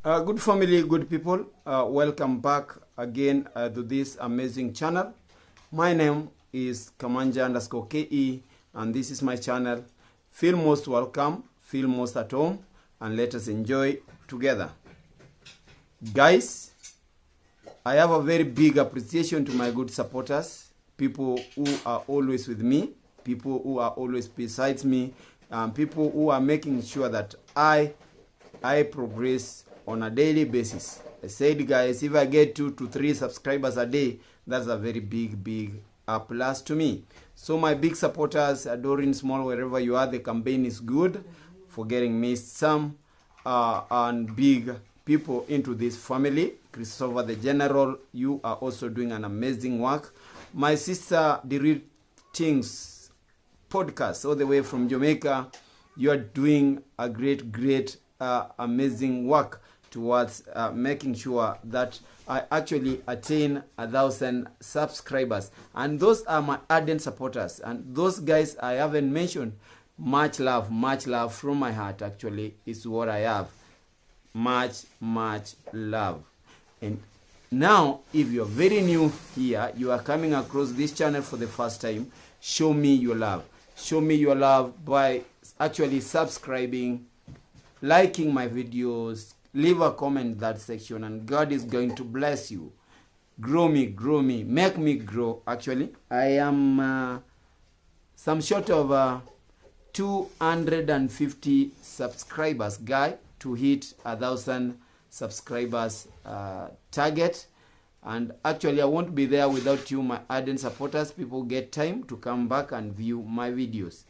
Good family, good people, welcome back again to this amazing channel. My name is Kamanja_KE and this is my channel. Feel most welcome, feel most at home, and let us enjoy together. Guys, I have a very big appreciation to my good supporters, people who are always with me, people who are always beside me, people who are making sure that I progress on a daily basis. I said, guys, if I get 2 to 3 subscribers a day, that's a very big plus to me. So my big supporters, adoring small, wherever you are, the campaign is good for getting me some and big people into this family. Christopher the General, you are also doing an amazing work. My sister, the Real Things podcast, all the way from Jamaica, you are doing a great amazing work towards making sure that I actually attain 1,000 subscribers. And those are my ardent supporters. And those guys I haven't mentioned, much love from my heart actually is what I have. Much love. And now, if you're very new here, you are coming across this channel for the first time, show me your love. Show me your love by actually subscribing, liking my videos, leave a comment in that section, and God is going to bless you. Grow me, make me grow. Actually, I am some short of 250 subscribers, guy, to hit 1,000 subscribers target. And actually, I won't be there without you, my ardent supporters. People get time to come back and view my videos.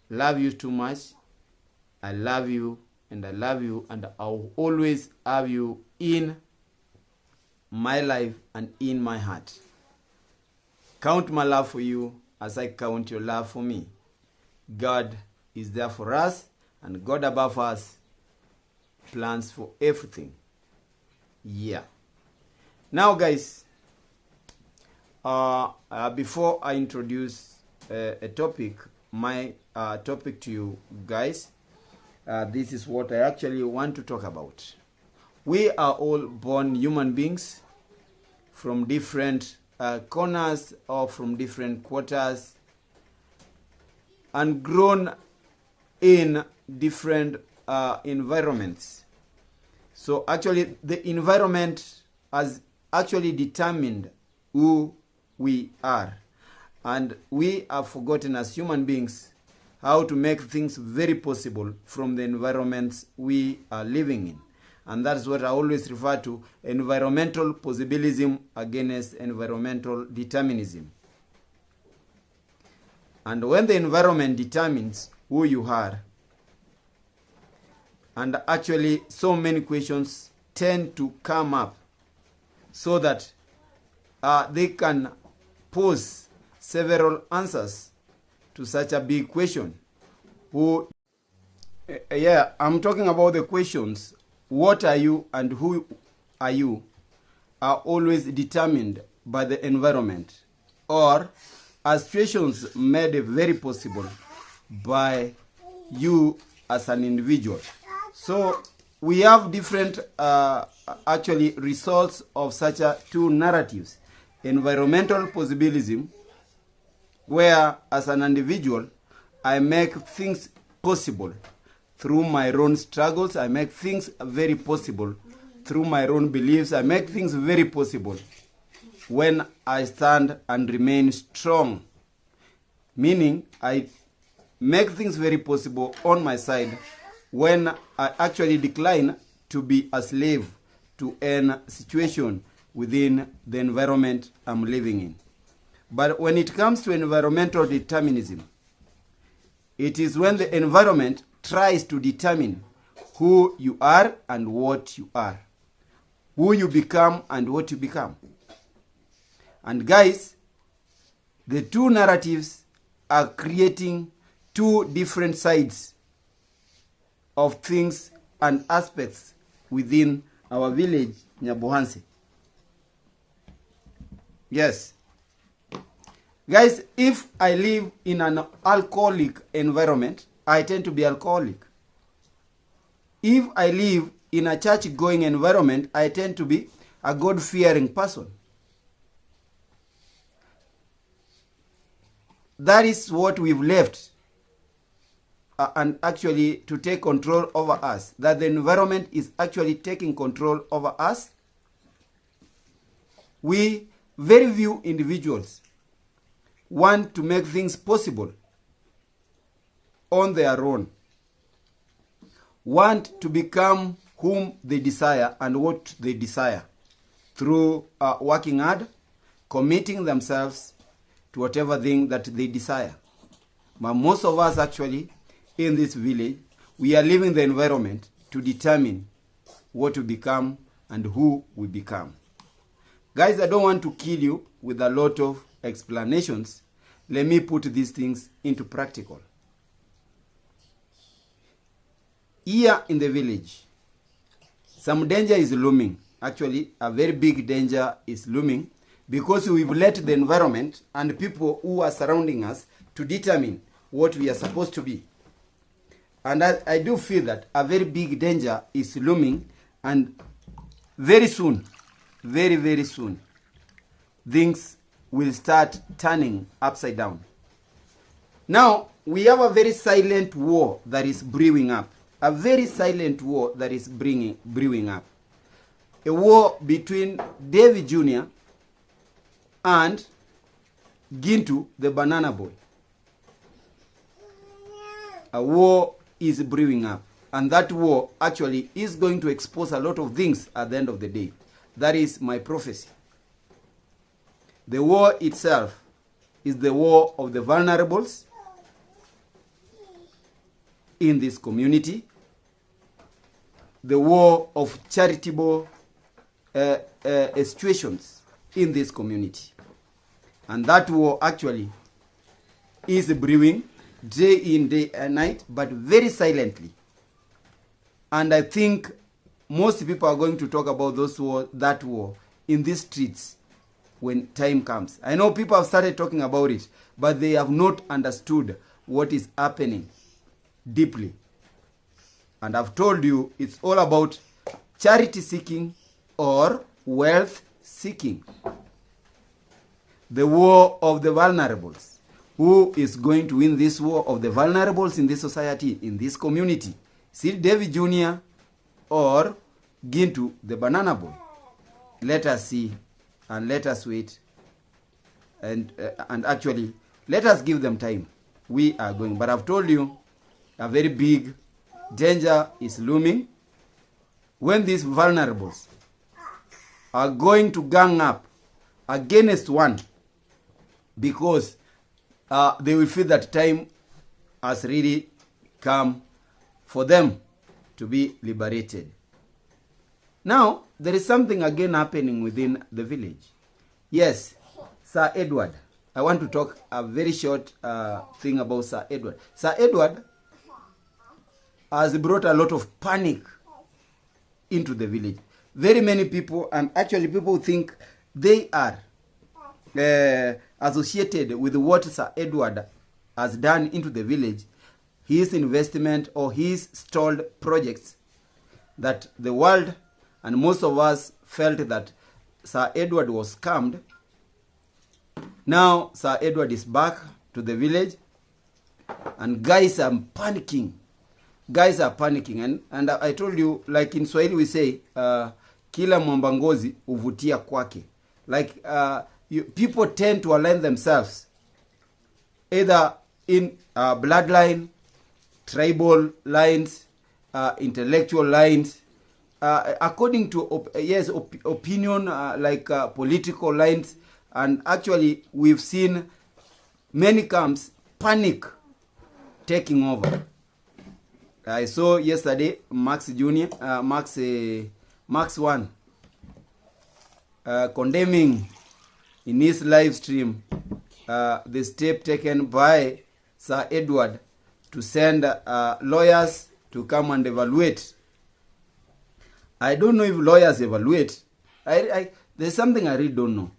Love you too much. I love you. And I love you, and I'll always have you in my life and in my heart. Count my love for you as I count your love for me. God is there for us, and God above us plans for everything. Yeah. Now, guys, before I introduce a topic, my topic to you guys, this is what I actually want to talk about. We are all born human beings from different corners or from different quarters and grown in different environments. So actually the environment has actually determined who we are. And we have forgotten as human beings how to make things very possible from the environments we are living in. And that's what I always refer to, environmental possibilism against environmental determinism. And when the environment determines who you are, and actually so many questions tend to come up so that they can pose several answers to such a big question. I'm talking about the questions, what are you and who are you, are always determined by the environment, or are situations made very possible by you as an individual. So we have different actually results of such two narratives. Environmental possibilism, where as an individual I make things possible through my own struggles. I make things very possible through my own beliefs. I make things very possible when I stand and remain strong. Meaning I make things very possible on my side when I actually decline to be a slave to any situation within the environment I'm living in. But when it comes to environmental determinism, it is when the environment tries to determine who you are and what you are, who you become and what you become. And guys, the two narratives are creating two different sides of things and aspects within our village, Nyabohanse. Yes. Guys, if I live in an alcoholic environment, I tend to be alcoholic. If I live in a church-going environment, I tend to be a God-fearing person. That is what we've left, and actually to take control over us. That the environment is actually taking control over us. We, very few individuals, want to make things possible on their own, want to become whom they desire and what they desire through working hard, committing themselves to whatever thing that they desire. But most of us actually in this village, we are leaving the environment to determine what we become and who we become. Guys, I don't want to kill you with a lot of explanations. Let me put these things into practical. Here in the village, some danger is looming. Actually, a very big danger is looming because we've let the environment and people who are surrounding us to determine what we are supposed to be. And I do feel that a very big danger is looming, and very soon, very, very soon, things will start turning upside down. Now, we have a very silent war that is brewing up. A very silent war that is brewing up. A war between Davy Jr. and Gintu, the banana boy. A war is brewing up. And that war actually is going to expose a lot of things at the end of the day. That is my prophecy. The war itself is the war of the vulnerables in this community. The war of charitable situations in this community. And that war actually is brewing day in, day and night, but very silently. And I think most people are going to talk about that war in these streets when time comes. I know people have started talking about it, but they have not understood what is happening deeply. And I've told you it's all about charity seeking or wealth seeking. The war of the vulnerables. Who is going to win this war of the vulnerables in this society, in this community? Is it Davy Jr. or Gintu, the banana boy? Let us see and let us wait. And actually, let us give them time. We are going. But I've told you, a very big danger is looming when these vulnerables are going to gang up against one, because they will feel that time has really come for them to be liberated. Now, there is something again happening within the village. Yes, Sir Edward. I want to talk a very short thing about Sir Edward. Sir Edward has brought a lot of panic into the village. Very many people, and actually people think they are associated with what Sir Edward has done into the village, his investment or his stalled projects, that the world and most of us felt that Sir Edward was scammed. Now Sir Edward is back to the village, and guys are panicking. Guys are panicking, and I told you, like in Swahili we say, kila mwamba ngozi uvutia kwake. Like people tend to align themselves either in bloodline, tribal lines, intellectual lines, according to opinion, like political lines. And actually we've seen many camps panic taking over. I saw yesterday Max Jr., Max 1 condemning in his live stream the step taken by Sir Edward to send lawyers to come and evaluate. I don't know if lawyers evaluate. There's something I really don't know.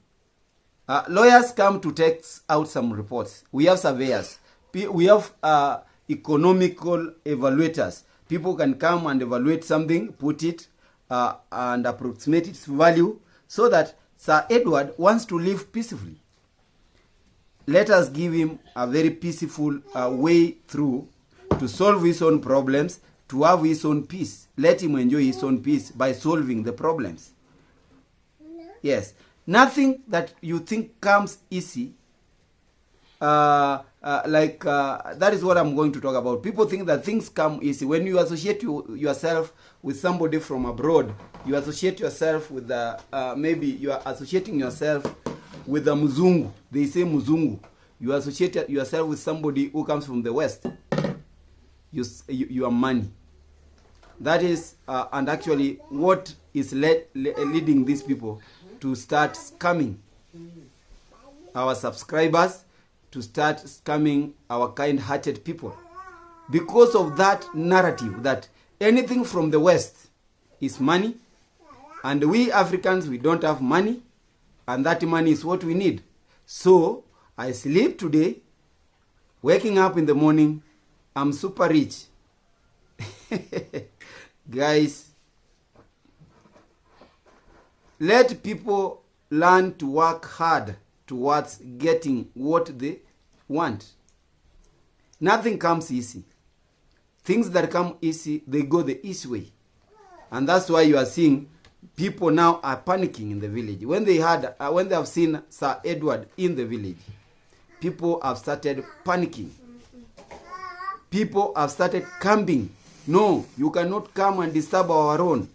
Lawyers come to take out some reports. We have surveyors. We have economical evaluators. People can come and evaluate something, put it and approximate its value, so that Sir Edward wants to live peacefully. Let us give him a very peaceful way through to solve his own problems, to have his own peace. Let him enjoy his own peace by solving the problems. Yes. Nothing that you think comes easy, that is what I'm going to talk about. People think that things come easy. When you associate yourself with somebody from abroad, you associate yourself with maybe you are associating yourself with a Muzungu. They say Muzungu. You associate yourself with somebody who comes from the West. You are money. That is, and actually what is leading these people to start scamming our subscribers, to start scamming our kind-hearted people. Because of that narrative that anything from the West is money, and we Africans, we don't have money, and that money is what we need. So, I sleep today, waking up in the morning, I'm super rich. Guys, let people learn to work hard towards getting what they want. Nothing comes easy. Things that come easy, they go the easy way. And that's why you are seeing people now are panicking in the village. When they have seen Sir Edward in the village, people have started panicking. People have started camping. No, you cannot come and disturb our own.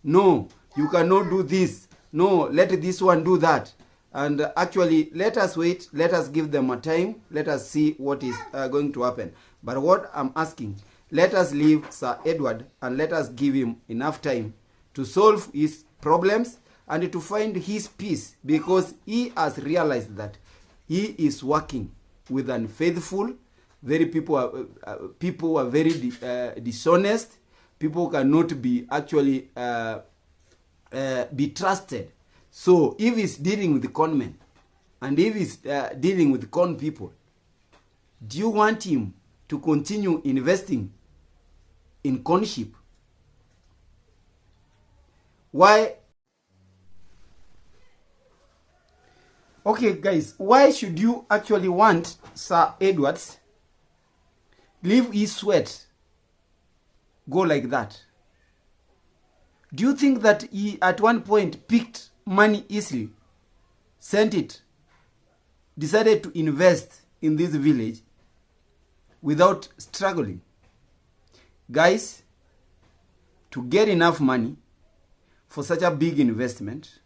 No, you cannot do this. No, let this one do that. And actually, let us wait. Let us give them a time. Let us see what is going to happen. But what I'm asking, let us leave Sir Edward and let us give him enough time to solve his problems and to find his peace, because he has realized that he is working with unfaithful, people are very dishonest. People cannot be actually be trusted. So if he's dealing with the con men, and if he's dealing with con people, do you want him to continue investing in conship? Why? Okay, guys, why should you actually want Sir Edwards leave his sweat go like that? Do you think that he at one point picked money easily, sent it, decided to invest in this village without struggling? Guys, to get enough money for such a big investment,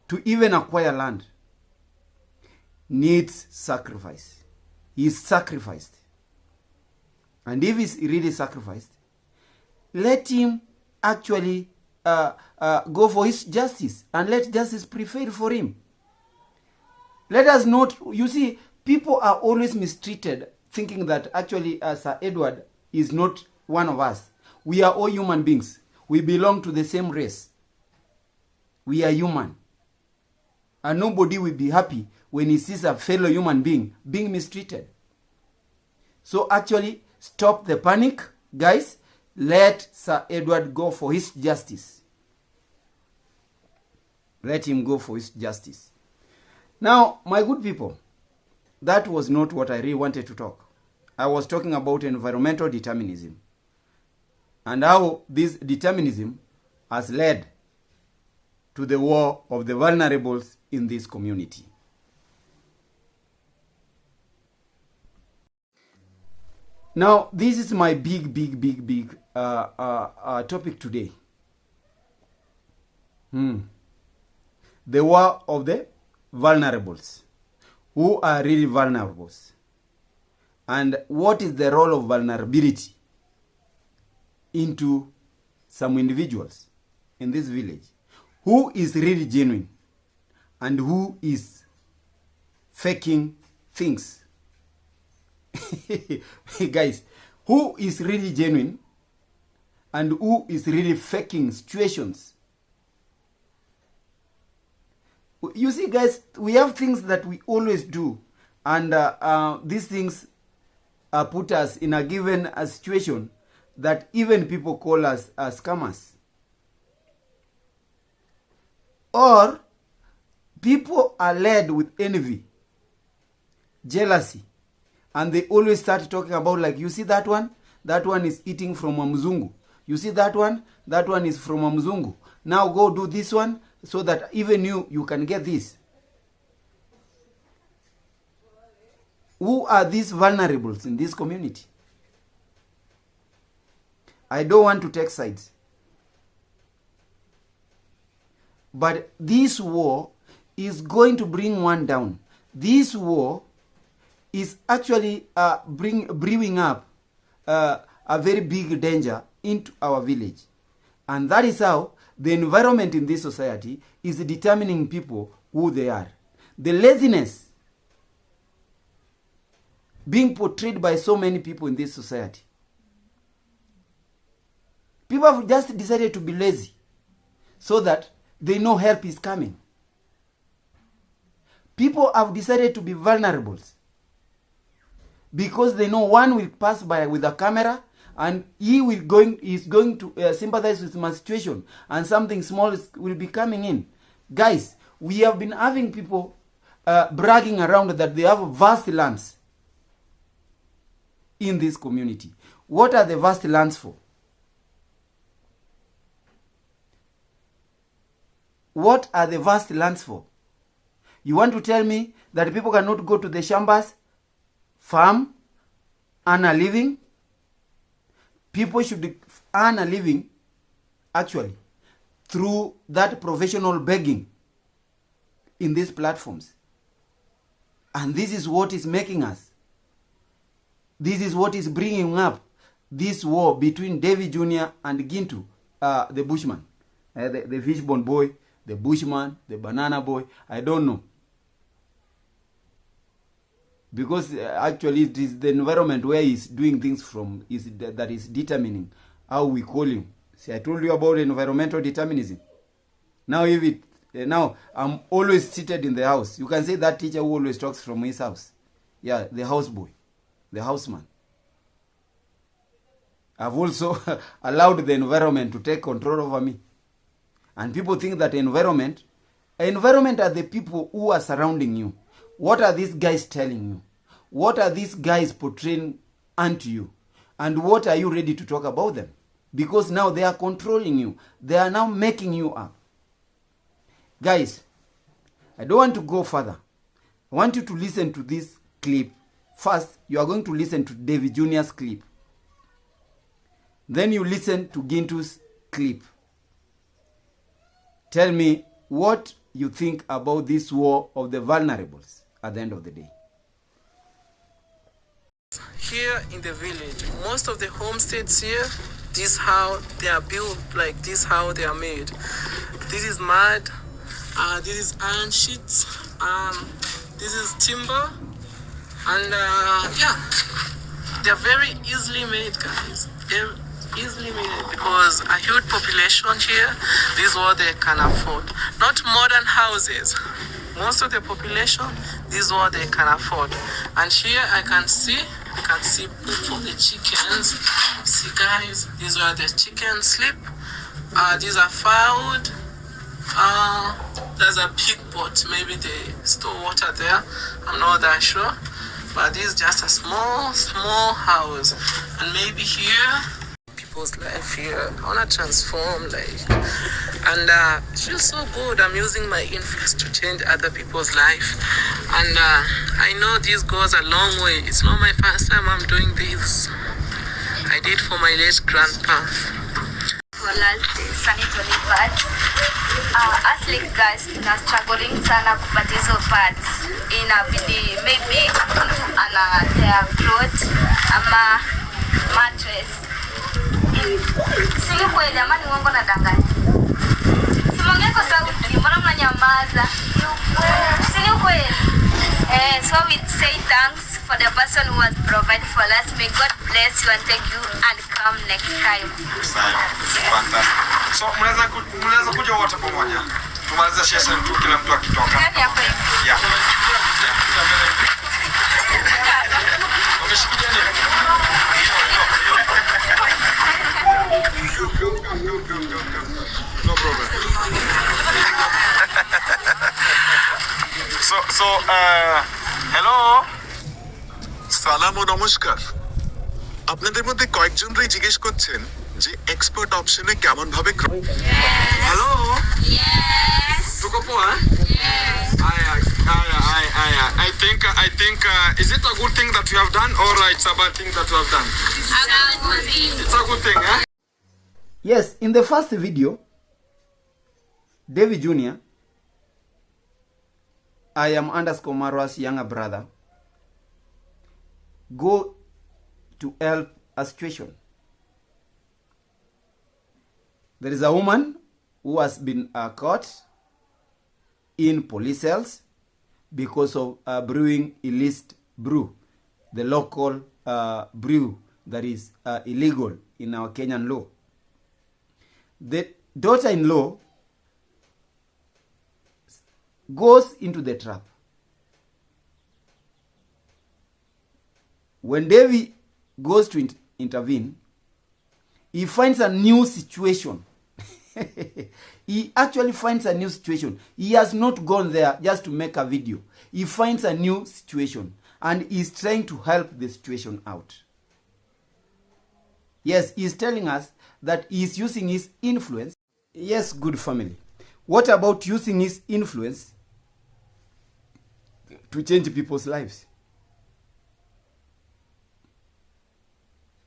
to even acquire land, needs sacrifice. He is sacrificed. And if he's really sacrificed, let him actually go for his justice, and let justice prevail for him. Let us not, you see, people are always mistreated, thinking that actually Sir Edward is not one of us. We are all human beings. We belong to the same race. We are human. And nobody will be happy when he sees a fellow human being being mistreated. So actually, stop the panic, guys. Let Sir Edward go for his justice. Let him go for his justice. Now, my good people, that was not what I really wanted to talk. I was talking about environmental determinism and how this determinism has led to the war of the vulnerables in this community. Now, this is my big topic today. The war of the vulnerables. Who are really vulnerables? And what is the role of vulnerability into some individuals in this village? Who is really genuine and who is faking things? Guys, who is really genuine and who is really faking situations? You see, guys, we have things that we always do, and these things put us in a given situation that even people call us scammers. Or people are led with envy, jealousy, and they always start talking about, like, you see that one is eating from a mzungu. You see that one is from a mzungu. Now go do this one so that even you can get this. Who are these vulnerables in this community? I don't want to take sides. But this war is going to bring one down. This war is actually brewing up a very big danger into our village. And that is how the environment in this society is determining people who they are. The laziness being portrayed by so many people in this society. People have just decided to be lazy so that they know help is coming. People have decided to be vulnerable because they know one will pass by with a camera and he is going to sympathize with my situation, and something small will be coming in. Guys, we have been having people bragging around that they have vast lands in this community. What are the vast lands for? What are the vast lands for? You want to tell me that people cannot go to the shambas, farm, earn a living? People should earn a living, actually, through that professional begging in these platforms. And this is what is making us. This is what is bringing up this war between Davy Jr. and Gintu, the bushman, the fishbone boy, the bushman, the banana boy. I don't know. Because actually it is the environment where he's doing things from that is determining how we call him. See, I told you about environmental determinism. Now now I'm always seated in the house. You can say that teacher who always talks from his house. Yeah, the houseboy, the houseman. I've also allowed the environment to take control over me. And people think that environment are the people who are surrounding you. What are these guys telling you? What are these guys portraying unto you? And what are you ready to talk about them? Because now they are controlling you. They are now making you up. Guys, I don't want to go further. I want you to listen to this clip. First, you are going to listen to Davy Jr.'s clip. Then you listen to Gintu's clip. Tell me what you think about this war of the vulnerables at the end of the day. Here in the village, most of the homesteads here, this is how they are built, like this is how they are made. This is mud, this is iron sheets, this is timber, and yeah, they're very easily made, guys. They're easily made because a huge population here, this is what they can afford. Not modern houses. Most of the population, this is what they can afford. And here I can see, you can see poop for the chickens. See guys, these are the chickens sleep. These are firewood. There's a pig pot, maybe they store water there. I'm not that sure. But this is just a small house. And maybe here, people's life here, I wanna transform, like, and it feels so good. I'm using my influence to change other people's life, and I know this goes a long way. It's not my first time I'm doing this. I did for my late grandpa. Sanitary pads. As like guys, tuna struggling sana kupata hizo pads. Inabidi maybe mtu anatea clothes ama mattress. Sio kweli ama ni uongo na danganya. Simuongee kwa sauti, mbona mnanyamaza? Sio kweli. So we say thanks for the person who has provided for us. May God bless you and take you and come next time. So mnaweza kuja wote pamoja. Tumalize session tu kila mtu akitoka. Yaani hapo hivi. Yeah. Umeshikilia nini? No problem. Hello. সালাম ও নমস্কার। আপনাদের মধ্যে কয়েকজনই জিজ্ঞেস করছেন যে expert অপশনে কেমন ভাবে Hello. Tuko poa? I think is it a good thing that you have done or it's a bad thing that you have done? It's a good thing, eh? Yes, in the first video, Davy Jr., I am underscore Marwa's younger brother, go to help a situation. There is a woman who has been caught in police cells because of brewing illicit brew, the local brew that is illegal in our Kenyan law. The daughter-in-law goes into the trap. When Davy goes to intervene, he finds a new situation. He actually finds a new situation. He has not gone there just to make a video. He finds a new situation and is trying to help the situation out. Yes, he is telling us that he is using his influence. Yes, good family. What about using his influence to change people's lives?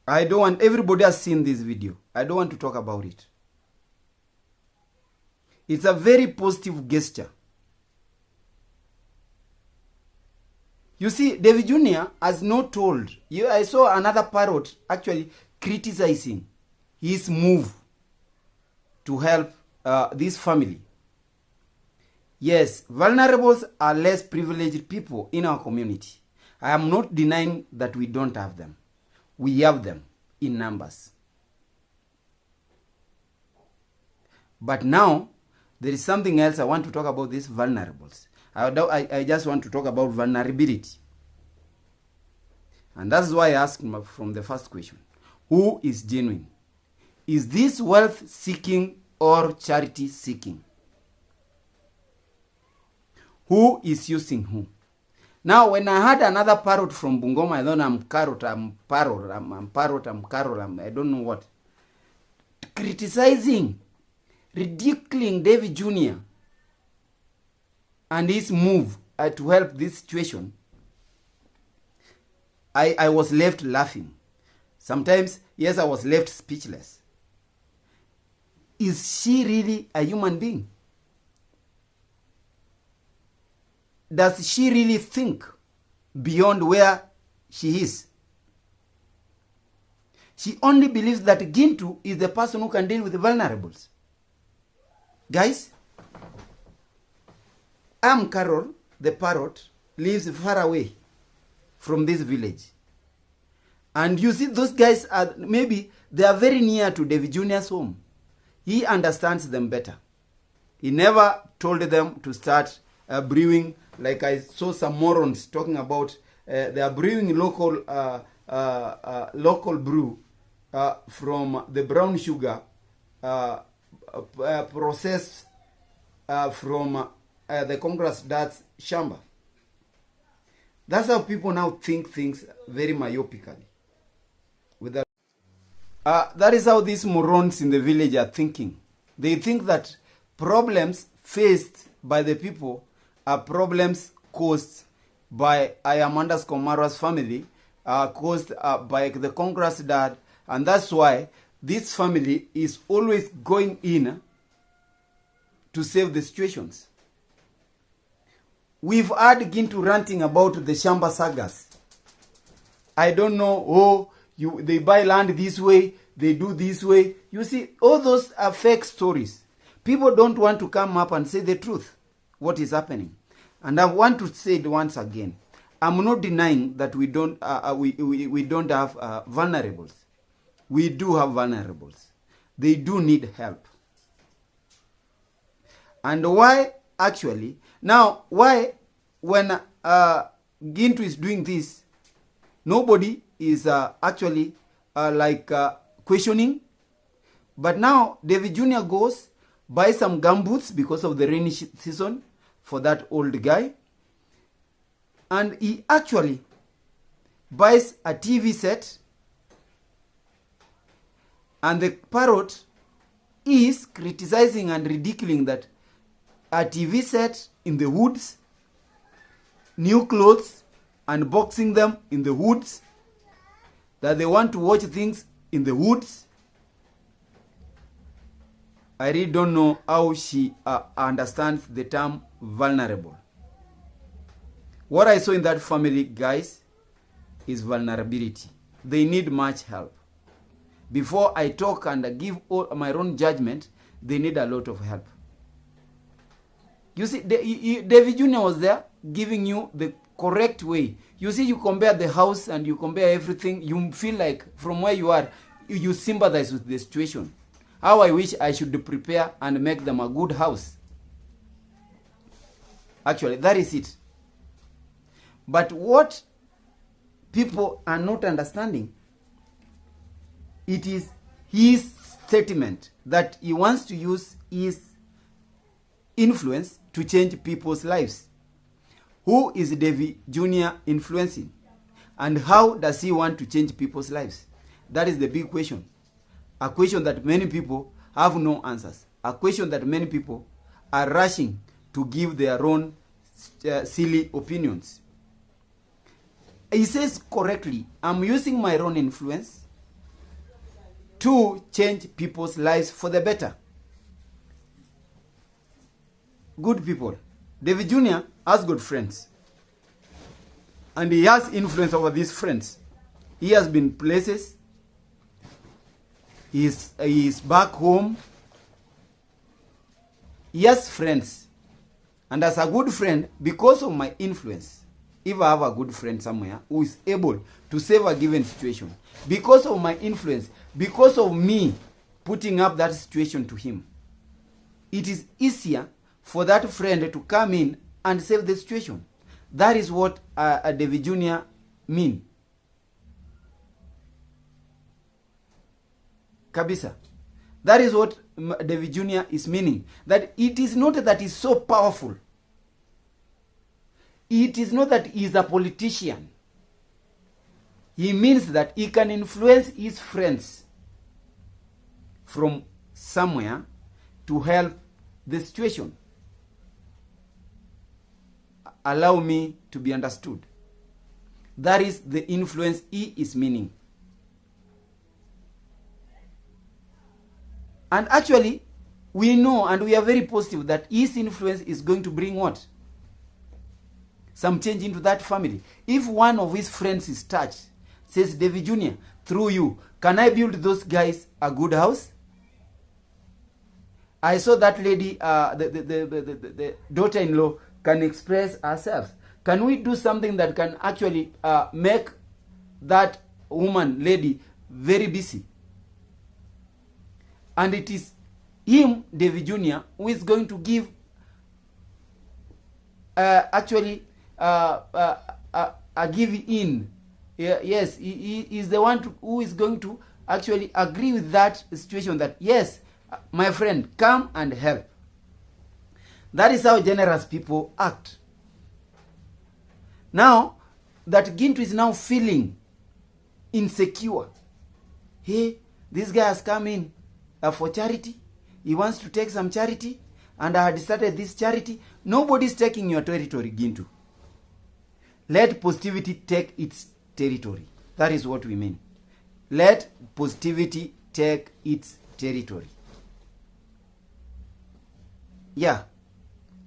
I don't want, everybody has seen this video. I don't want to talk about it. It's a very positive gesture. You see, Davy Jr. has not told. I saw another parrot actually criticizing his move to help this family. Yes, vulnerables are less privileged people in our community. I am not denying that we don't have them. We have them in numbers. But now, there is something else I want to talk about these vulnerables. I just want to talk about vulnerability. And that's why I asked from the first question. Who is genuine? Is this wealth seeking or charity seeking? Who is using who? Now, when I had another parrot from Bungoma, I don't know, I'm carrot, I'm parrot, I'm parrot, I'm carrot, I don't know what. Criticizing, ridiculing Davy Jr. and his move to help this situation, I was left laughing. Sometimes, yes, I was left speechless. Is she really a human being? Does she really think beyond where she is? She only believes that Gintu is the person who can deal with the vulnerables. Guys, Carol, the parrot, lives far away from this village. And you see, those guys are, maybe they are very near to Davy Jr.'s home. He understands them better. He never told them to start brewing, like I saw some morons talking about they are brewing local brew from the brown sugar processed from the Congress Dad's Shamba. That's how people now think things very myopically. That is how these morons in the village are thinking. They think that problems faced by the people are problems caused by I am_Marwa's family, caused by the Congress Dad, and that's why this family is always going in to save the situations. We've had Gintu ranting about the Shamba sagas. I don't know, they buy land this way, they do this way. You see, all those are fake stories. People don't want to come up and say the truth, what is happening. And I want to say it once again. I'm not denying that we don't have vulnerables. We do have vulnerables. They do need help. And why actually? Now, why when Gintu is doing this, nobody is actually questioning, But now Davy Jr. goes, buys some gumboots because of the rainy season for that old guy. And he actually buys a TV set. And the parrot is criticizing and ridiculing that a TV set in the woods, new clothes, unboxing them in the woods, that they want to watch things in the woods. I really don't know how she understands the term vulnerable. What I saw in that family, guys, is vulnerability. They need much help. Before I talk and give all my own judgment, they need a lot of help. You see, Davy Jr. was there giving you the correct way. You see, you compare the house and you compare everything, you feel like from where you are, you sympathize with the situation. How I wish I should prepare and make them a good house. Actually, that is it. But what people are not understanding, it is his statement that he wants to use his influence to change people's lives. Who is Davy Jr. influencing? And how does he want to change people's lives? That is the big question. A question that many people have no answers. A question that many people are rushing to give their own silly opinions. He says correctly, I'm using my own influence to change people's lives for the better. Good people. Davy Jr. has good friends. And he has influence over these friends. He has been places. He is back home. He has friends. And as a good friend, because of my influence, if I have a good friend somewhere who is able to save a given situation, because of my influence, because of me putting up that situation to him, it is easier for that friend to come in and save the situation. That is what Davy Jr. mean. Kabisa. That is what Davy Jr. is meaning. That it is not that he's so powerful. It is not that he is a politician. He means that he can influence his friends from somewhere to help the situation. Allow me to be understood. That is the influence he is meaning. And actually, we know and we are very positive that his influence is going to bring what? Some change into that family. If one of his friends is touched, says, Davy Jr., through you, can I build those guys a good house? I saw that lady, the daughter-in-law, can express herself. Can we do something that can actually make that woman, lady, very busy? And it is him, Davy Jr., who is going to give a give in. Yes, he is the one who is going to actually agree with that situation that, yes, my friend, come and help. That is how generous people act. Now, that Gintu is now feeling insecure. Hey, this guy has come in for charity. He wants to take some charity. And I had started this charity. Nobody is taking your territory, Gintu. Let positivity take its territory. That is what we mean. Let positivity take its territory. Yeah.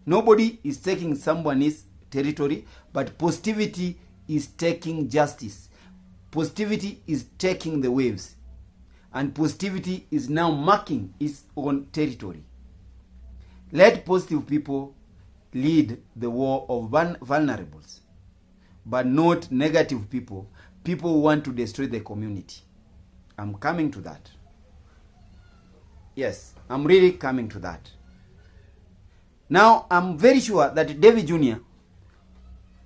Nobody is taking someone's territory, but positivity is taking justice. Positivity is taking the waves. And positivity is now marking its own territory. Let positive people lead the war of vulnerables, but not negative people, people who want to destroy the community. I'm coming to that. Yes, I'm really coming to that. Now, I'm very sure that Davy Jr.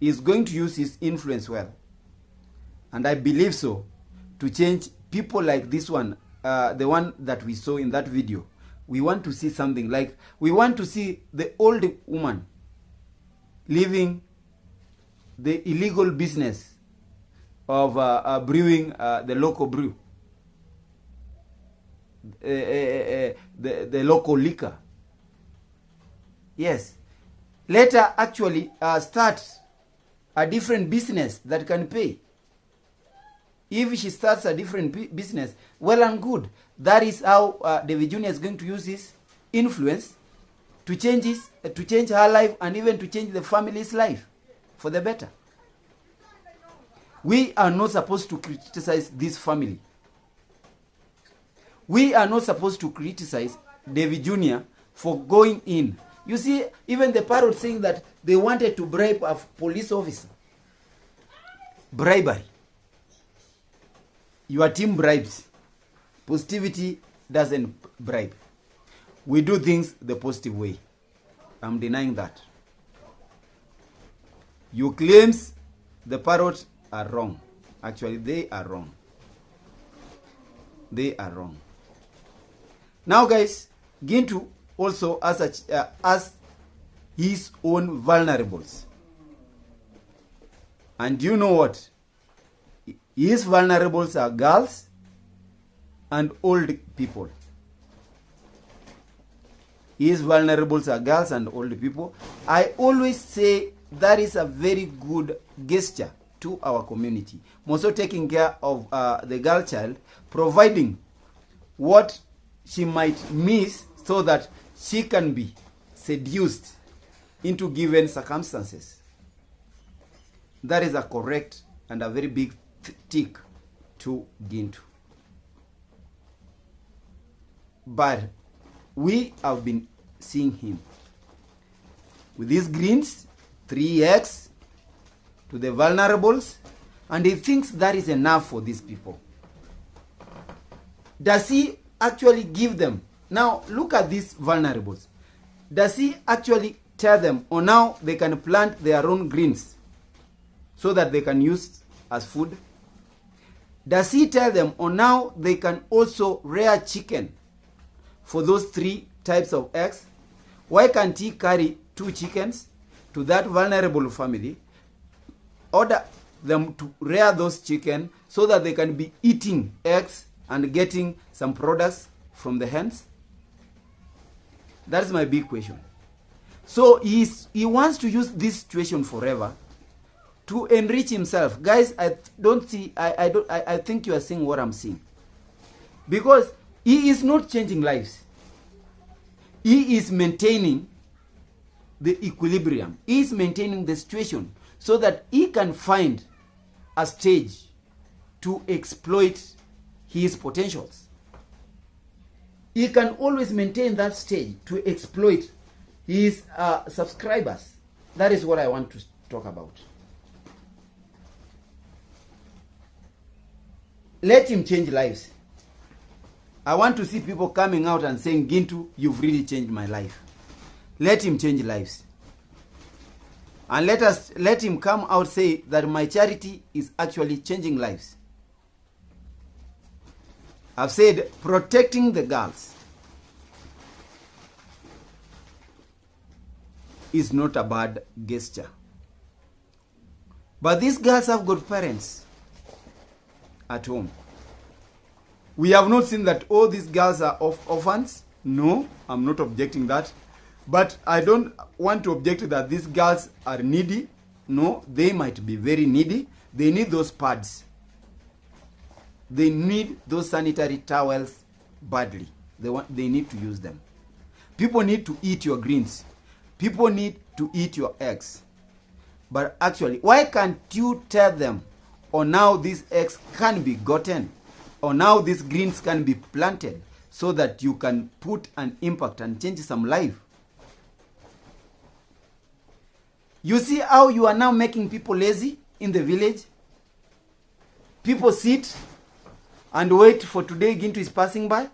is going to use his influence well. And I believe so, to change people like this one, the one that we saw in that video. We want to see something like, we want to see the old woman leaving the illegal business of brewing the local brew, the local liquor. Yes. Later actually start a different business that can pay. If she starts a different business, well and good. That is how David Jr. is going to use his influence to change her life, and even to change the family's life for the better. We are not supposed to criticize this family. We are not supposed to criticize David Jr. for going in. You see, even the parrot saying that they wanted to bribe a police officer. Bribery. Your team bribes. Positivity doesn't bribe. We do things the positive way. I'm denying that. Your claims, the parrot, are wrong. Actually, they are wrong. They are wrong. Now, guys, Gintu also has his own vulnerables. And you know what? His vulnerables are girls and old people. His vulnerables are girls and old people. I always say that is a very good gesture to our community. Also taking care of the girl child, providing what she might miss so that she can be seduced into given circumstances. That is a correct and a very big tick to Gintu. But we have been seeing him with these greens, 3x to the vulnerables, and he thinks that is enough for these people. Does he actually give them? Now look at these vulnerables. Does he actually tell them, or now they can plant their own greens so that they can use as food? Does he tell them, or now they can also rear chicken for those 3 types of eggs? Why can't he carry 2 chickens to that vulnerable family, order them to rear those chicken so that they can be eating eggs and getting some products from the hens? That's my big question. So he wants to use this situation forever to enrich himself. Guys, I think you are seeing what I'm seeing. Because he is not changing lives. He is maintaining the equilibrium. He is maintaining the situation so that he can find a stage to exploit his potentials. He can always maintain that stage to exploit his subscribers. That is what I want to talk about. Let him change lives. I want to see people coming out and saying, Gintu, you've really changed my life. Let him change lives. And let him come out say that my charity is actually changing lives. I've said protecting the girls is not a bad gesture. But these girls have got parents at home. We have not seen that all these girls are orphans. No, I'm not objecting that. But I don't want to object that these girls are needy. No, they might be very needy. They need those pads. They need those sanitary towels badly. They need to use them. People need to eat your greens. People need to eat your eggs. But actually, why can't you tell them, or now these eggs can be gotten, or now these greens can be planted, so that you can put an impact and change some life? You see how you are now making people lazy in the village? People sit and wait for today. Gintu is passing by.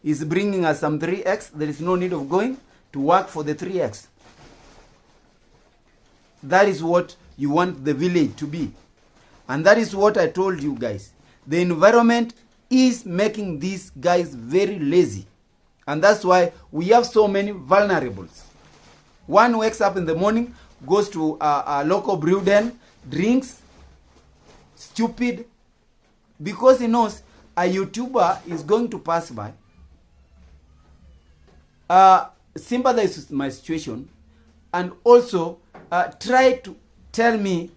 He's bringing us some 3x. There is no need of going to work for the 3x. That is what you want the village to be. And that is what I told you guys. The environment is making these guys very lazy. And that's why we have so many vulnerables. One wakes up in the morning, goes to a local brew den, drinks, stupid, because he knows a YouTuber is going to pass by, sympathize with my situation, and also try to tell me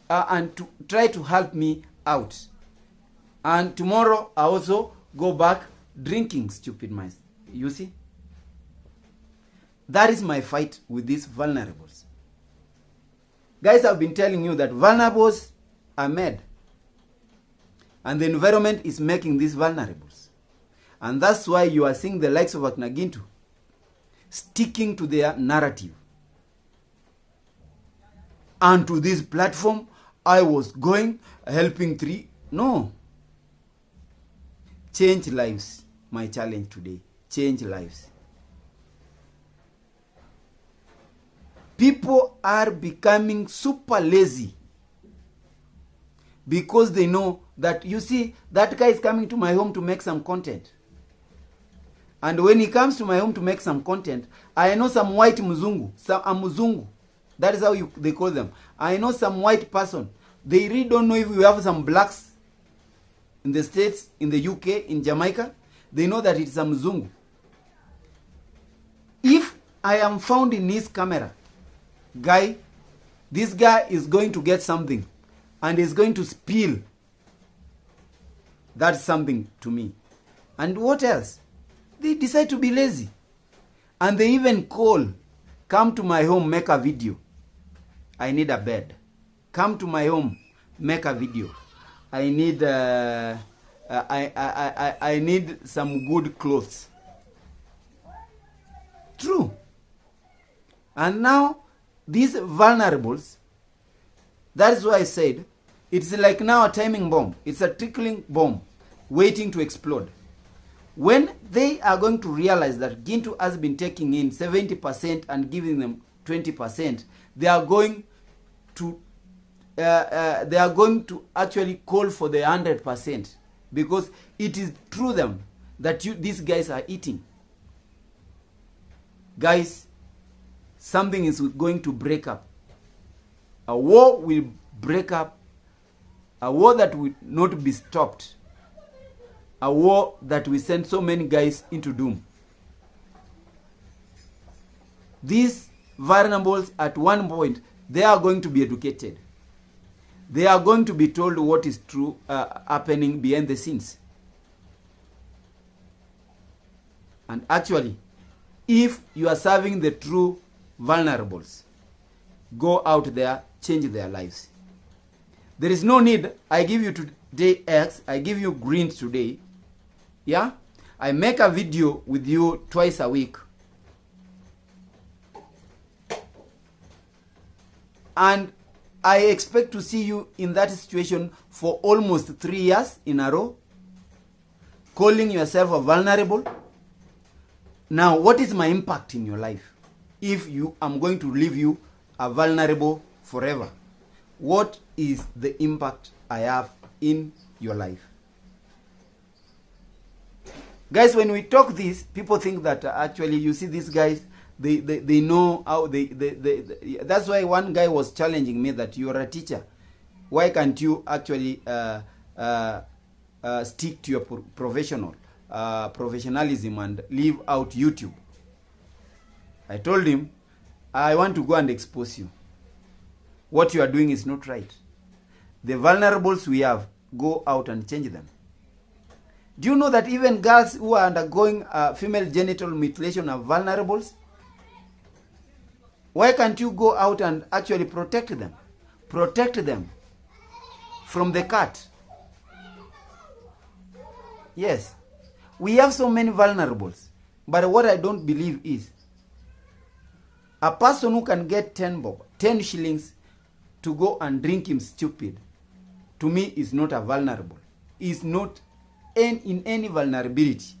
and to try to help me out. And tomorrow I also go back drinking stupid minds. You see? That is my fight with these vulnerables. Guys, I've been telling you that vulnerables are made. And the environment is making these vulnerables. And that's why you are seeing the likes of Gintu sticking to their narrative. And to this platform, I was going, helping three. No. Change lives. My challenge today. Change lives. People are becoming super lazy because they know that, you see, that guy is coming to my home to make some content. And when he comes to my home to make some content, I know some white muzungu, some muzungu. That is how they call them. I know some white person. They really don't know if we have some blacks in the States, in the UK, in Jamaica. They know that it's a muzungu. If I am found in his camera, this guy is going to get something and is going to spill that something to me. And what else? They decide to be lazy. And they even call, come to my home, make a video. I need a bed. Come to my home, make a video. I need I need some good clothes. True. And now these vulnerables, that's why I said it's like now a timing bomb. It's a trickling bomb waiting to explode. When they are going to realize that Gintu has been taking in 70% and giving them 20%, they are going to actually call for the 100%, because it is through them that these guys are eating. Guys, something is going to break up. A war will break up. A war that will not be stopped. A war that will send so many guys into doom. These vulnerables, at one point, they are going to be educated. They are going to be told what is true happening behind the scenes. And actually, if you are serving the true vulnerables, go out there, change their lives. There is no need, I give you today X, I give you greens today. Yeah? I make a video with you twice a week. And I expect to see you in that situation for almost 3 years in a row, calling yourself a vulnerable. Now, what is my impact in your life if I'm going to leave you a vulnerable forever? What is the impact I have in your life? Guys, when we talk this, people think that actually, you see, these guys, they know how that's why one guy was challenging me that you are a teacher. Why can't you actually stick to your professionalism and leave out YouTube? I told him, I want to go and expose you. What you are doing is not right. The vulnerables we have, go out and change them. Do you know that even girls who are undergoing female genital mutilation are vulnerables? Why can't you go out and actually protect them? Protect them from the cat. Yes. We have so many vulnerables. But what I don't believe is a person who can get 10 shillings to go and drink him stupid, to me, is not a vulnerable. Is not in any vulnerability.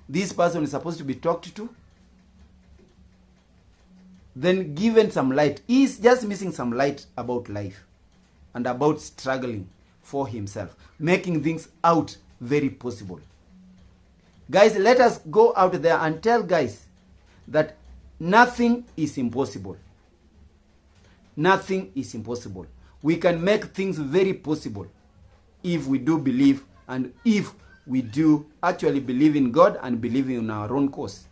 This person is supposed to be talked to, then given some light. He is just missing some light about life and about struggling for himself, making things out very possible. Guys, let us go out there and tell guys that nothing is impossible. Nothing is impossible. We can make things very possible if we do believe, and if we do actually believe in God and believe in our own cause.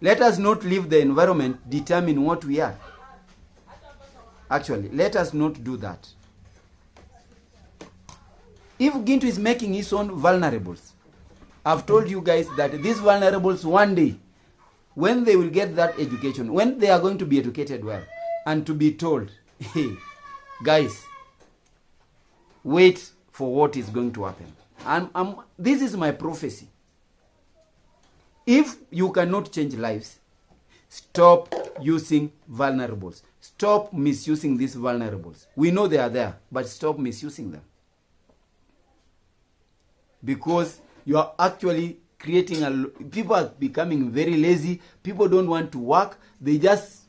Let us not leave the environment determine what we are. Actually, let us not do that. If Gintu is making his own vulnerables, I've told you guys that these vulnerables one day, when they will get that education, when they are going to be educated well, and to be told, hey, guys, wait for what is going to happen. And this is my prophecy. If you cannot change lives, stop using vulnerables. Stop misusing these vulnerables. We know they are there, but stop misusing them. Because you are actually creating people are becoming very lazy. People don't want to work. They just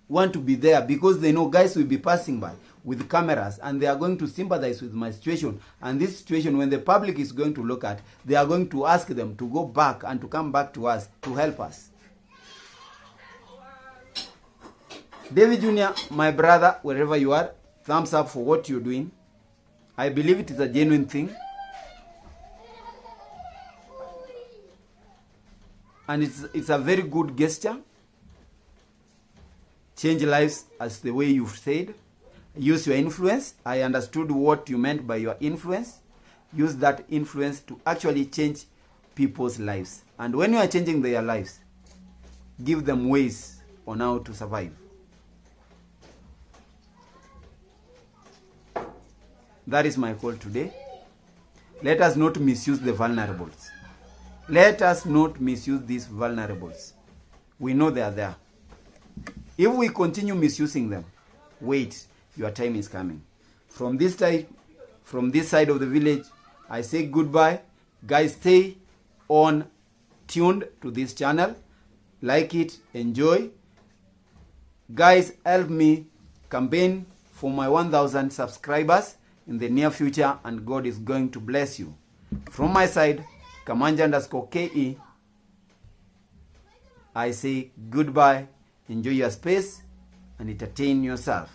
want to be there because they know guys will be passing by with cameras and they are going to sympathize with my situation. And this situation, when the public is going to look at, they are going to ask them to go back and to come back to us to help us. Davy Jr., my brother, wherever you are, thumbs up for what you're doing. I believe it is a genuine thing. And it's a very good gesture. Change lives as the way you've said. Use your influence. I understood what you meant by your influence. Use that influence to actually change people's lives. And when you are changing their lives, give them ways on how to survive. That is my call today. Let us not misuse the vulnerables. Let us not misuse these vulnerables. We know they are there. If we continue misusing them, wait, your time is coming. From this side of the village, I say goodbye. Guys, stay on tuned to this channel. Like it, enjoy. Guys, help me campaign for my 1,000 subscribers in the near future, and God is going to bless you. From my side, Kamanja_KE, I say goodbye. Enjoy your space and entertain yourself.